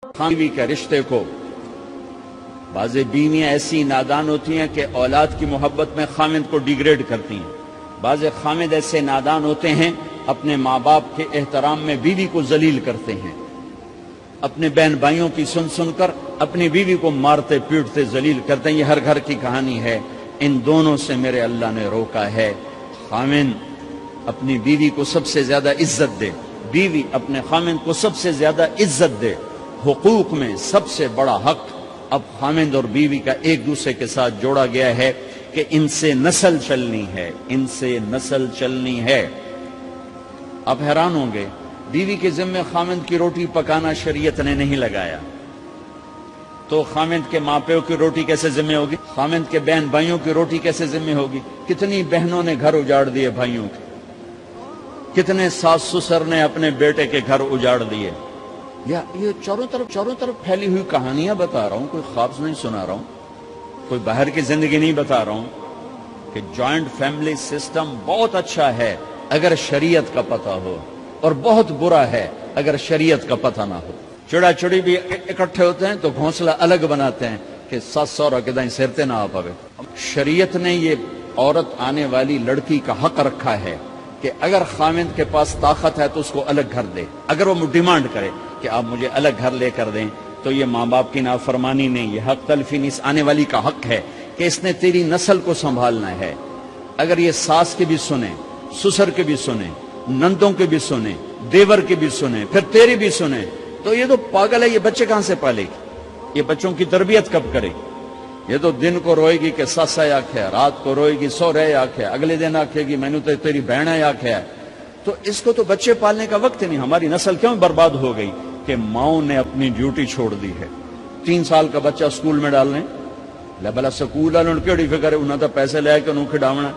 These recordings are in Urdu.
بیوی کے رشتے کو بعض بیویاں ایسی نادان ہوتی ہیں کہ اولاد کی محبت میں خامد کو ڈیگریڈ کرتی ہیں، بعض خامد ایسے نادان ہوتے ہیں اپنے ماں باپ کے احترام میں بیوی کو ذلیل کرتے ہیں، اپنے بہن بھائیوں کی سن کر اپنی بیوی کو مارتے پیٹتے ذلیل کرتے ہیں۔ یہ ہر گھر کی کہانی ہے۔ ان دونوں سے میرے اللہ نے روکا ہے۔ خامد اپنی بیوی کو سب سے زیادہ عزت دے، بیوی اپنے خامد کو سب سے زیادہ عزت دے۔ حقوق میں سب سے بڑا حق اب خامد اور بیوی کا ایک دوسرے کے ساتھ جوڑا گیا ہے کہ ان سے نسل چلنی ہے، ان سے نسل چلنی ہے۔ آپ حیران ہوں گے، بیوی کے ذمہ خامد کی روٹی پکانا شریعت نے نہیں لگایا، تو خامد کے ماں پیو کی روٹی کیسے ذمہ ہوگی؟ خامد کے بہن بھائیوں کی روٹی کیسے ذمہ ہوگی؟ کتنی بہنوں نے گھر اجاڑ دیے بھائیوں کے، کتنے ساس سسر نے اپنے بیٹے کے گھر اجاڑ دیے۔ یہ چاروں طرف پھیلی ہوئی کہانیاں بتا رہا ہوں، کوئی خواب نہیں سنا رہا ہوں، کوئی باہر کی زندگی نہیں بتا رہا ہوں کہ جوائنٹ فیملی سسٹم بہت اچھا ہے اگر شریعت کا پتہ ہو، اور بہت برا ہے اگر شریعت کا پتہ نہ ہو۔ چڑا چڑی بھی اکٹھے ہوتے ہیں تو گھونسلہ الگ بناتے ہیں کہ ساس سورا کے دائیں سرتے نہ آ پاوے۔ شریعت نے یہ عورت آنے والی لڑکی کا حق رکھا ہے کہ اگر خامد کے پاس طاقت ہے تو اس کو الگ گھر دے۔ اگر وہ ڈیمانڈ کرے کہ آپ مجھے الگ گھر لے کر دیں تو یہ ماں باپ کی نافرمانی نہیں، یہ حق تلفی نہیں، اس آنے والی کا حق ہے کہ اس نے تیری نسل کو سنبھالنا ہے۔ اگر یہ ساس کے بھی سنیں، سسر کے بھی سنیں، نندوں کے بھی سنیں، دیور کے بھی سنیں، پھر تیری بھی سنیں، تو یہ تو پاگل ہے، یہ بچے کہاں سے پالے گی؟ یہ بچوں کی تربیت کب کرے گی؟ یہ تو دن کو روئے گی کہ ساسا آکھے، رات کو روئے گی سو رہے آکھے، اگلے دن آکھے گی میں نے تو تیری بہن ہے آکھے ہے۔ تو اس کو تو بچے پالنے کا وقت نہیں۔ ہماری نسل کیوں برباد ہو گئی کہ ماؤں نے اپنی ڈیوٹی چھوڑ دی ہے۔ 3 سال کا بچہ سکول میں ڈالنے بلا سکول والوں کیڑی فکر ہے، انہوں نے پیسے لے کے انہوں کھڑاونا۔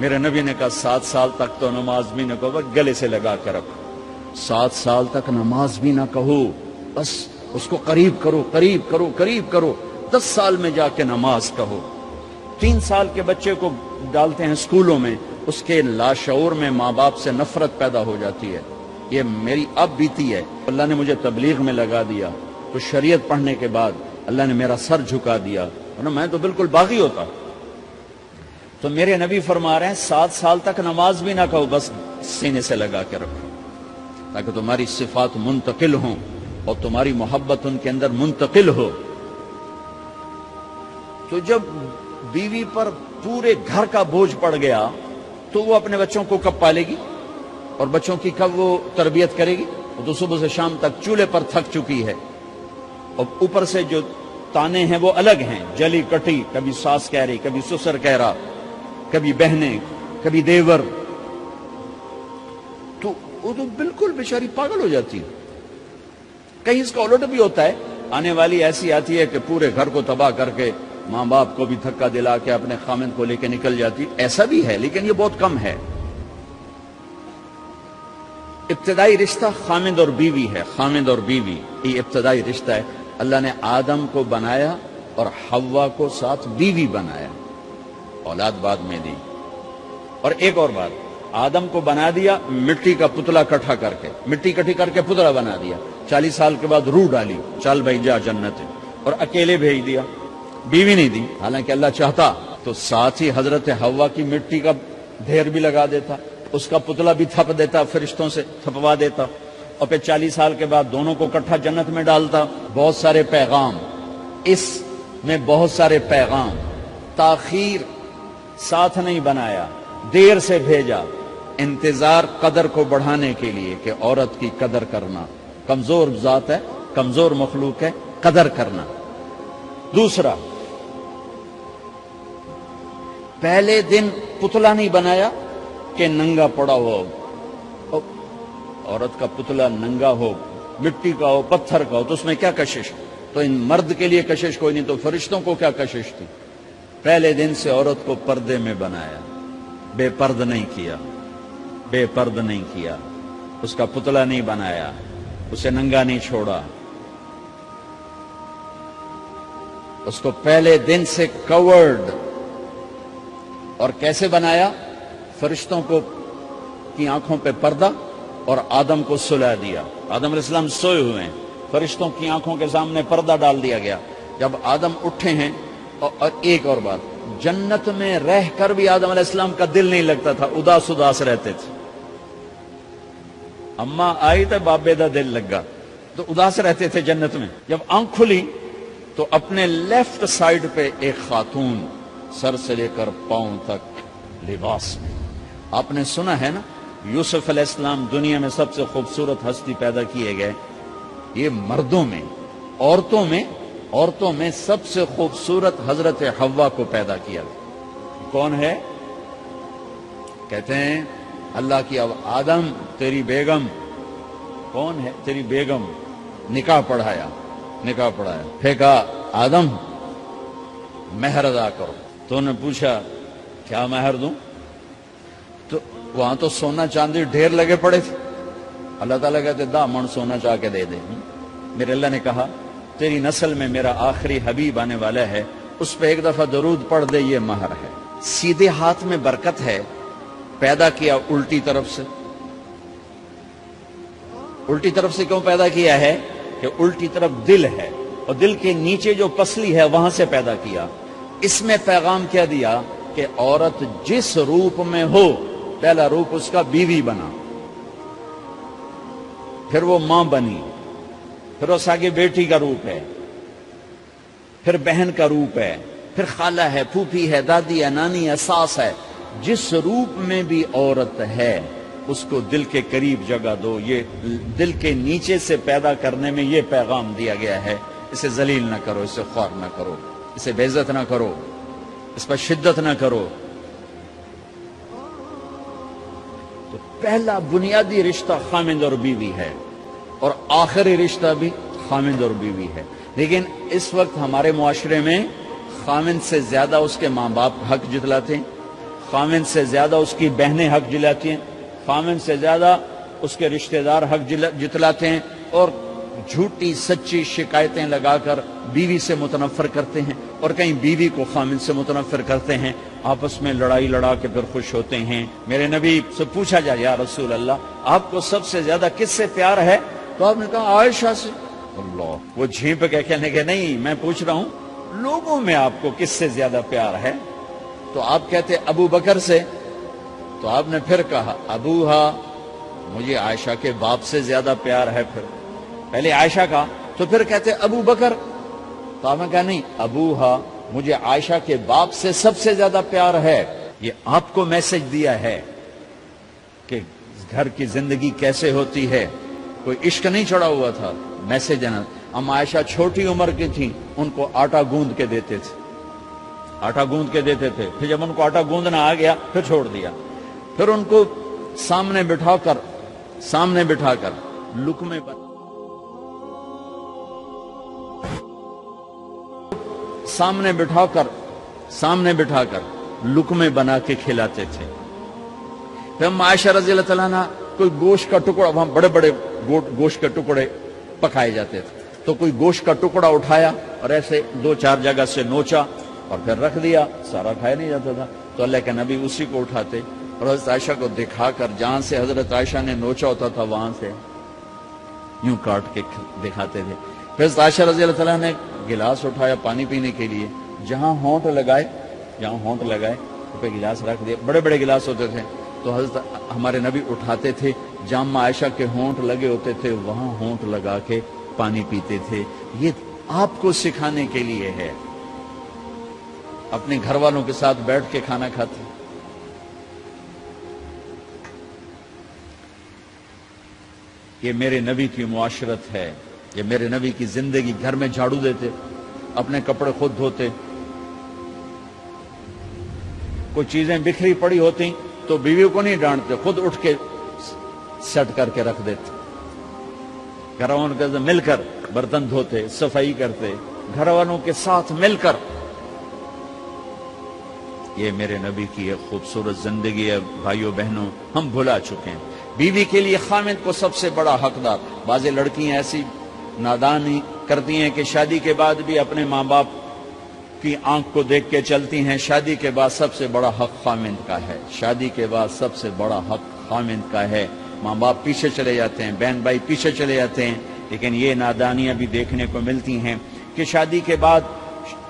میرے نبی نے کہا 7 سال تک تو نماز بھی نہ کہو، گلے سے لگا کے رکھو۔ 7 سال تک نماز بھی نہ کہو، بس اس کو قریب کرو قریب کرو قریب کرو، 10 سال میں جا کے نماز کہو۔ 3 سال کے بچے کو ڈالتے ہیں سکولوں میں، اس کے لاشعور میں ماں باپ سے نفرت پیدا ہو جاتی ہے۔ یہ میری اب بیتی ہے، اللہ نے مجھے تبلیغ میں لگا دیا تو شریعت پڑھنے کے بعد اللہ نے میرا سر جھکا دیا، ورنہ میں تو بالکل باغی ہوتا۔ تو میرے نبی فرما رہے ہیں 7 سال تک نماز بھی نہ کہو، بس سینے سے لگا کے رکھو تاکہ تمہاری صفات منتقل ہوں اور تمہاری محبت ان کے اندر منتقل ہو۔ تو جب بیوی پر پورے گھر کا بوجھ پڑ گیا تو وہ اپنے بچوں کو کب پالے گی اور بچوں کی کب وہ تربیت کرے گی؟ وہ تو صبح سے شام تک چولہے پر تھک چکی ہے، اور اوپر سے جو تانے ہیں وہ الگ ہیں، جلی کٹی، کبھی ساس کہہ رہی، کبھی سسر کہہ رہا، کبھی بہنیں، کبھی دیور، تو وہ تو بالکل بیچاری پاگل ہو جاتی ہے۔ کہیں اس کا الٹ بھی ہوتا ہے، آنے والی ایسی آتی ہے کہ پورے گھر کو تباہ کر کے ماں باپ کو بھی دھکا دلا کے اپنے خامد کو لے کے نکل جاتی، ایسا بھی ہے لیکن یہ بہت کم ہے۔ ابتدائی رشتہ خامد اور بیوی ہے، خامد اور بیوی یہ ابتدائی رشتہ ہے۔ اللہ نے آدم کو بنایا اور حوا کو ساتھ بیوی بنایا، اولاد بعد میں دی۔ اور ایک اور بات، آدم کو بنا دیا مٹی کا پتلا کٹھا کر کے، مٹی کٹھی کر کے پتلا بنا دیا، 40 سال کے بعد روح ڈالی، چل بھائی جا جنت، اور اکیلے بھیج دیا، بیوی نہیں دی۔ حالانکہ اللہ چاہتا تو ساتھ ہی حضرت حوا کی مٹی کا ڈھیر بھی لگا دیتا، اس کا پتلا بھی تھپ دیتا، فرشتوں سے تھپوا دیتا، اور پھر 40 سال کے بعد دونوں کو کٹھا جنت میں ڈالتا۔ بہت سارے پیغام، اس میں بہت سارے پیغام، تاخیر ساتھ نہیں بنایا، دیر سے بھیجا، انتظار قدر کو بڑھانے کے لیے کہ عورت کی قدر کرنا، کمزور ذات ہے، کمزور مخلوق ہے، قدر کرنا۔ دوسرا، پہلے دن پتلا نہیں بنایا کہ ننگا پڑا ہو، عورت کا پتلا ننگا ہو، مٹی کا ہو، پتھر کا ہو، تو اس میں کیا کشش؟ تو ان مرد کے لیے کشش کوئی نہیں، تو فرشتوں کو کیا کشش تھی؟ پہلے دن سے عورت کو پردے میں بنایا، بے پرد نہیں کیا، بے پرد نہیں کیا، اس کا پتلا نہیں بنایا، اسے ننگا نہیں چھوڑا، اس کو پہلے دن سے کورڈ۔ اور کیسے بنایا؟ فرشتوں کو کی آنکھوں پہ پردہ اور آدم کو سلا دیا۔ آدم علیہ السلام سوئے ہوئے ہیں، فرشتوں کی آنکھوں کے سامنے پردہ ڈال دیا گیا. جب آدم اٹھے ہیں. اور ایک اور بات، جنت میں رہ کر بھی آدم علیہ السلام کا دل نہیں لگتا تھا، اداس اداس رہتے تھے. اماں آئی تو بابے دا دل لگا، تو اداس رہتے تھے جنت میں. جب آنکھ کھلی تو اپنے لیفٹ سائیڈ پہ ایک خاتون سر سے لے کر پاؤں تک لباس میں. آپ نے سنا ہے نا، یوسف علیہ السلام دنیا میں سب سے خوبصورت ہستی پیدا کیے گئے. یہ مردوں میں، عورتوں میں سب سے خوبصورت حضرت حوا کو پیدا کیا گیا. کون ہے؟ کہتے ہیں اللہ کی. اب آدم تیری بیگم کون ہے؟ تیری بیگم. نکاح پڑھایا. پھر کہا آدم مہر ادا کرو. تو نے پوچھا کیا مہر دوں؟ تو وہاں تو سونا چاندی ڈھیر لگے پڑے تھے. اللہ تعالیٰ کہتے دا من سونا چاہ کے دے دے. میرے اللہ نے کہا تیری نسل میں میرا آخری حبیب آنے والا ہے، اس پہ ایک دفعہ درود پڑھ دے، یہ مہر ہے. سیدھے ہاتھ میں برکت ہے. پیدا کیا الٹی طرف سے. الٹی طرف سے کیوں پیدا کیا ہے؟ کہ الٹی طرف دل ہے، اور دل کے نیچے جو پسلی ہے وہاں سے پیدا کیا. اس میں پیغام کیا دیا کہ عورت جس روپ میں ہو، پہلا روپ اس کا بیوی بنا، پھر وہ ماں بنی، پھر اس آگے بیٹی کا روپ ہے، پھر بہن کا روپ ہے، پھر خالہ ہے، پھوپھی ہے، دادی ہے، نانی ہے، ساس ہے. جس روپ میں بھی عورت ہے اس کو دل کے قریب جگہ دو. یہ دل کے نیچے سے پیدا کرنے میں یہ پیغام دیا گیا ہے. اسے ذلیل نہ کرو، اسے خوار نہ کرو، اسے بے عزت نہ کرو، اس پر شدت نہ کرو. تو پہلا بنیادی رشتہ خامند اور بیوی ہے، اور آخری رشتہ بھی خامند اور بیوی ہے. لیکن اس وقت ہمارے معاشرے میں خامند سے زیادہ اس کے ماں باپ حق جتلاتے ہیں، خامند سے زیادہ اس کی بہنیں حق جلاتی ہیں، خامند سے زیادہ اس کے رشتہ دار حق جتلاتے ہیں، اور جھوٹی سچی شکایتیں لگا کر بیوی سے متنفر کرتے ہیں، اور کہیں بیوی کو خامند سے متنفر کرتے ہیں. آپس میں لڑائی لڑا کے پھر خوش ہوتے ہیں. میرے نبی سے پوچھا جائے یا رسول اللہ آپ کو سب سے زیادہ کس سے پیار ہے؟ تو آپ نے کہا عائشہ سے. اللہ، وہ جھینپ کے کہنے کے نہیں، میں پوچھ رہا ہوں لوگوں میں آپ کو کس سے زیادہ پیار ہے؟ تو آپ کہتے ابو بکر سے. تو آپ نے پھر کہا ابوہا، مجھے عائشہ کے باپ سے زیادہ پیار ہے. پھر پہلے عائشہ کا، تو پھر کہتے ابو بکر. تو آپ نے کہا نہیں، ابوہا، مجھے عائشہ کے باپ سے سب سے زیادہ پیار ہے. یہ آپ کو میسج دیا ہے کہ گھر کی زندگی کیسے ہوتی ہے. کوئی عشق نہیں چڑھا ہوا تھا، میسج ہے نا. ہم عائشہ چھوٹی عمر کی تھیں، ان کو آٹا گوندھ کے دیتے تھے، آٹا گوندھ کے دیتے تھے. پھر جب ان کو آٹا گوندھنا آ گیا پھر چھوڑ دیا. پھر ان کو سامنے بٹھا کر لقمے پر سامنے بٹھا کر لقمے بنا کے کھلاتے تھے. پھر ہم عائشہ رضی اللہ تعالیٰ عنہ کوئی گوشت کا ٹکڑا، وہاں بڑے بڑے گوشت کے ٹکڑے پکائے جاتے تھے، تو کوئی گوشت کا ٹکڑا اٹھایا اور ایسے 2-4 جگہ سے نوچا اور پھر رکھ دیا. سارا کھایا نہیں جاتا تھا، تو اللہ کے نبی اسی کو اٹھاتے اور حضرت عائشہ کو دکھا کر، جہاں سے حضرت عائشہ نے نوچا ہوتا تھا وہاں سے یوں کاٹ کے دکھاتے تھے. پھر حضرت عائشہ رضی اللہ تعالیٰ نے گلاس اٹھایا پانی پینے کے لیے، جہاں ہونٹ لگائے پہ گلاس رکھ دیا. بڑے بڑے گلاس ہوتے تھے، تو حضرت ہمارے نبی اٹھاتے تھے، جہاں عائشہ کے ہونٹ لگے ہوتے تھے وہاں ہونٹ لگا کے پانی پیتے تھے. یہ آپ کو سکھانے کے لیے ہے. اپنے گھر والوں کے ساتھ بیٹھ کے کھانا کھاتے. یہ میرے نبی کی معاشرت ہے، یہ میرے نبی کی زندگی. گھر میں جھاڑو دیتے، اپنے کپڑے خود دھوتے. کوئی چیزیں بکھری پڑی ہوتی تو بیوی کو نہیں ڈانٹتے، خود اٹھ کے سیٹ کر کے رکھ دیتے. گھر والوں کے ساتھ مل کر برتن دھوتے، صفائی کرتے، گھر والوں کے ساتھ مل کر. یہ میرے نبی کی ایک خوبصورت زندگی ہے. بھائیو بہنوں، ہم بھلا چکے ہیں. بیوی کے لیے خامد کو سب سے بڑا حقدار. بعض لڑکیاں ایسی نادانی کرتی ہیں کہ شادی کے بعد بھی اپنے ماں باپ کی آنکھ کو دیکھ کے چلتی ہیں. شادی کے بعد سب سے بڑا حق خامد کا ہے. شادی کے بعد سب سے بڑا حق خامد کا ہے. ماں باپ پیچھے چلے جاتے ہیں، بہن بھائی پیچھے چلے جاتے ہیں. لیکن یہ نادانیاں بھی دیکھنے کو ملتی ہیں کہ شادی کے بعد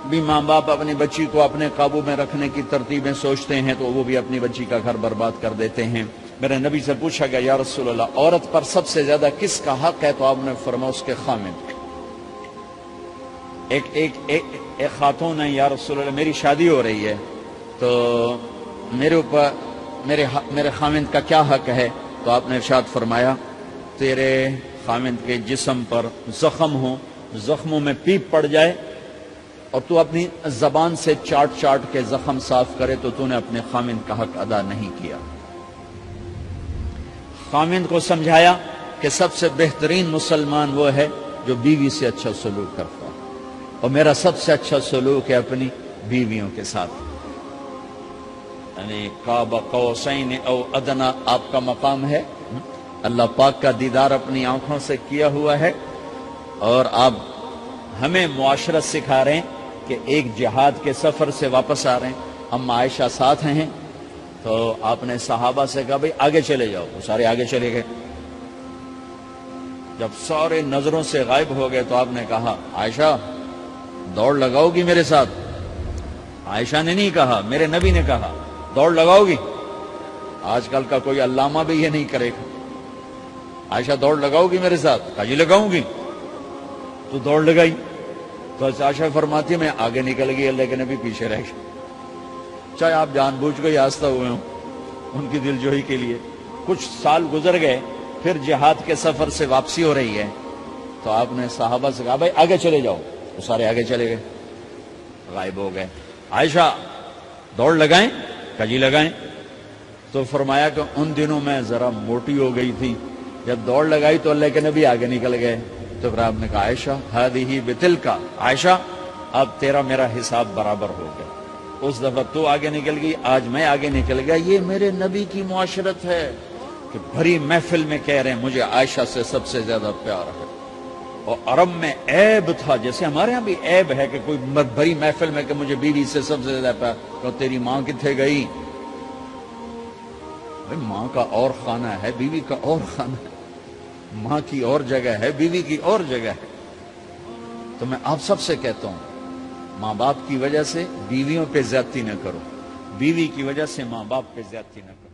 بھی ماں باپ اپنی بچی کو اپنے قابو میں رکھنے کی ترتیبیں سوچتے ہیں تو وہ بھی اپنی بچی کا گھر برباد کر دیتے ہیں۔ میرے نبی سے پوچھا گیا یا رسول اللہ عورت پر سب سے زیادہ کس کا حق ہے؟ تو آپ نے فرمایا اس کے خامند۔ ایک خاتون ہے، یا رسول اللہ میری شادی ہو رہی ہے تو میرے اوپر میرے خامند کا کیا حق ہے؟ تو آپ نے ارشاد فرمایا تیرے خامند کے جسم پر زخم ہو، زخموں میں پیپ پڑ جائے اور تو اپنی زبان سے چاٹ چاٹ کے زخم صاف کرے تو نے اپنے خامند کا حق ادا نہیں کیا۔ خامند کو سمجھایا کہ سب سے بہترین مسلمان وہ ہے جو بیوی سے اچھا سلوک کرتا ہے، اور میرا سب سے اچھا سلوک ہے اپنی بیویوں کے ساتھ، یعنی قاب قوسین او ادنا آپ کا مقام ہے، اللہ پاک کا دیدار اپنی آنکھوں سے کیا ہوا ہے، اور آپ ہمیں معاشرت سکھا رہے ہیں کہ ایک جہاد کے سفر سے واپس آ رہے ہیں، ہم عائشہ ساتھ ہیں، تو آپ نے صحابہ سے کہا بھئی آگے چلے جاؤ، وہ سارے آگے چلے گئے۔ جب سارے نظروں سے غائب ہو گئے تو آپ نے کہا عائشہ دوڑ لگاؤ گی میرے ساتھ؟ عائشہ نے نہیں کہا، میرے نبی نے کہا دوڑ لگاؤ گی؟ آج کل کا کوئی علامہ بھی یہ نہیں کرے گا۔ عائشہ دوڑ لگاؤ گی میرے ساتھ؟ کہا جی لگاؤں گی۔ تو دوڑ لگائی تو عائشہ فرماتی ہے میں آگے نکل گئی، اللہ کے نبی پیچھے رہ گئے، چاہے آپ جان بوجھ کے آہستہ ہوئے ہوں ان کی دل جوئی کے لیے۔ کچھ سال گزر گئے، پھر جہاد کے سفر سے واپسی ہو رہی ہے تو آپ نے صحابہ سے کہا بھائی آگے چلے جاؤ، وہ سارے آگے چلے گئے، غائب ہو گئے۔ عائشہ دوڑ لگائیں؟ کہا جی لگائیں۔ تو فرمایا کہ ان دنوں میں ذرا موٹی ہو گئی تھی، جب دوڑ لگائی تو اللہ کے نبی آگے نکل گئے، تو پھر آپ نے کہا عائشہ ہذہ بتلک، عائشہ اب تیرا میرا حساب برابر ہو گیا، اس دفعہ تو آگے نکل گئی، آج میں آگے نکل گیا۔ یہ میرے نبی کی معاشرت ہے کہ بھری محفل میں کہہ رہے ہیں مجھے عائشہ سے سب سے زیادہ پیار ہے، اور عرب میں عیب تھا، جیسے ہمارے ہاں بھی عیب ہے کہ کوئی بھری محفل میں کہ مجھے بیوی سے سب سے زیادہ پیار، تو تیری ماں کتنے گئی؟ بھائی ماں کا اور خانہ ہے، بیوی کا اور خانہ ہے، ماں کی اور جگہ ہے، بیوی کی اور جگہ ہے۔ تو میں آپ سب سے کہتا ہوں ماں باپ کی وجہ سے بیویوں پہ زیادتی نہ کرو، بیوی کی وجہ سے ماں باپ پہ زیادتی نہ کرو۔